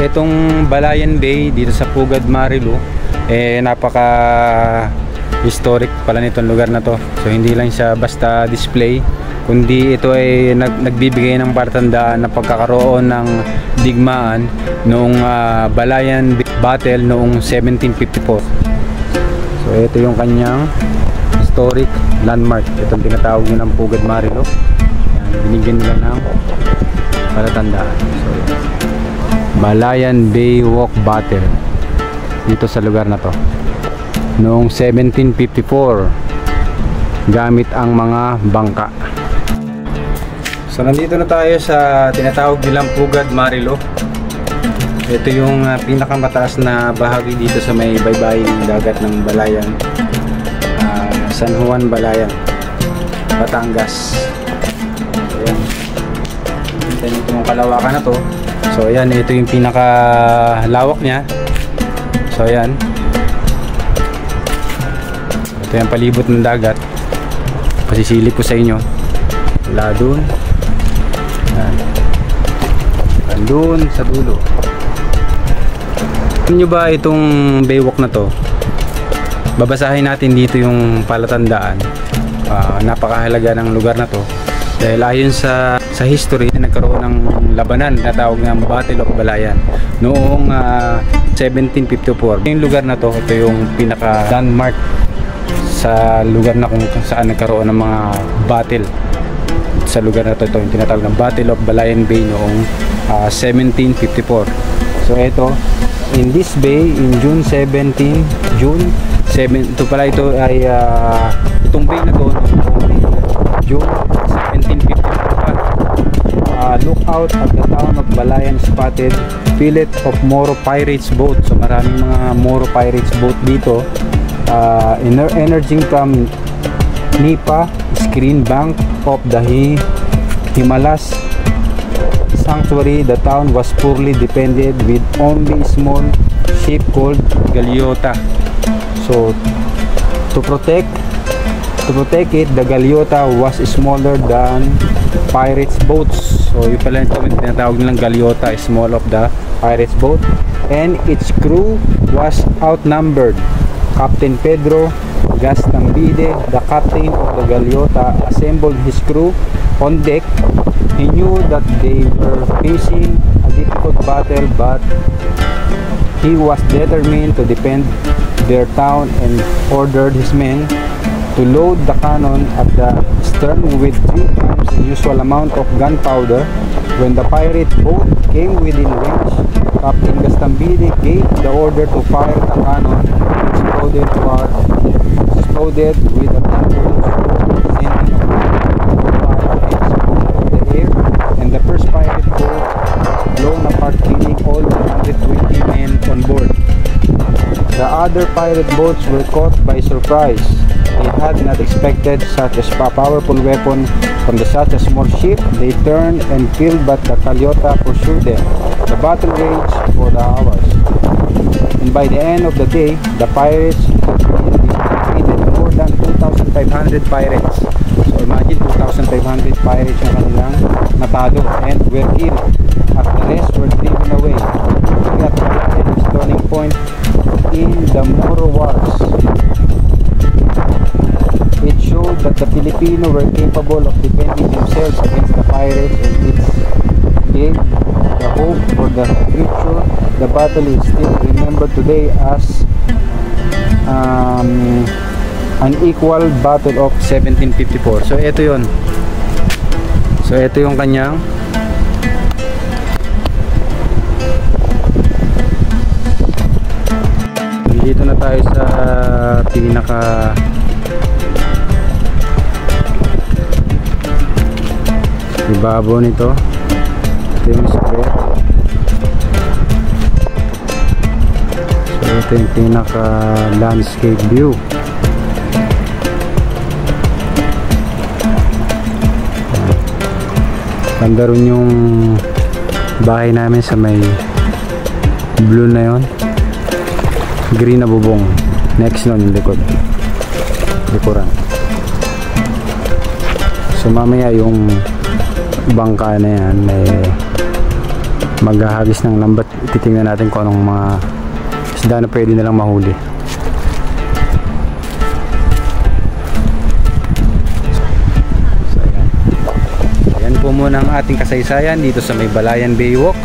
Itong Balayan Bay dito sa Pugad Marilao, napaka historic pala nitong lugar na to. So hindi lang siya basta display, kundi ito ay nagbibigay ng palatandaan na pagkakaroon ng digmaan noong Balayan Battle noong 1754. So ito yung kanyang historic landmark. Itong tinatawag nyo ng Pugad Marilao. Yan, binigyan nila ng palatandaan. So Balayan Bay Walk Battle dito sa lugar na to noong 1754 gamit ang mga bangka. So nandito na tayo sa tinatawag nilang Pugad Marilao. Ito yung pinakamataas na bahagi dito sa may baybaying dagat ng Balayan, San Juan Balayan, Batangas. Ayan, kita nyo itong kalawakan na to. So ayan, ito yung pinakalawak niya. So ayan, ito yung palibot ng dagat. Pasisilip ko sa inyo. Wala dun. Ayan, andun sa dulo. Alam nyo ba itong baywalk na to? Babasahin natin dito yung palatandaan. Napakahalaga ng lugar na to dahil ayon sa history, nagkaroon ng labanan na tawag ng Battle of Balayan noong 1754. Yung lugar na to, ito yung pinaka landmark sa lugar na kung saan nagkaroon ng mga battle. Sa lugar na to, ito yung tinatawag ng Battle of Balayan Bay noong 1754. So ito, in this bay, in June 7, ito pala, ito ay itong bay na to noong June 1754. Look out at the town of Balayan spotted fillet of Moro Pirates boat. So maraming mga Moro Pirates boat dito. Emerging from Nipa screen bank of the Himalayas sanctuary, the town was poorly defended with only a small ship called Galeota. So to protect it, the Galeota was smaller than pirates boats. So yung pala ito yung tinatawag nilang Galeota, small of the pirates boat, and its crew was outnumbered. Captain Pedro Gastambide, the captain of the Galeota, assembled his crew on deck. He knew that they were facing a difficult battle, but he was determined to defend their town and ordered his men to load the cannon at the stern with 3 times the usual amount of gunpowder. When the pirate boat came within range, Captain Gastambide gave the order to fire the cannon. Exploded with a thunderous sending of fire and smoke in the air, and the first pirate boat blown apart, killing all the 120 men on board. The other pirate boats were caught by surprise. They had not expected such a powerful weapon from such a small ship. They turned and killed, but the Galeota pursued them. The battle raged for the hours, and by the end of the day, the pirates defeated more than 2,500 pirates. So imagine, 2,500 pirates yung kanilang natalo and were killed, as the rest were driven away. At Balayan's turning point in the Moro Wars, it showed that the Filipino were capable of defending themselves against the pirates, and it gave the hope for the future. The battle is still remembered today as unequal battle of 1754. So ito yun. So ito yung kanyang dito na tayo sa pinaka ibabaw nito. Ito yung square. So ito yung pinaka landscape view. Ganda rin yung bahay namin sa may blue na yon, green na bubong. Next nun yung likuran. So mamaya yung bangka na yan, may maghahagis ng lambat. Titingnan natin kung anong mga isda na pwede nilang mahuli. So ayan po muna ang ating kasaysayan dito sa may Balayan Baywalk.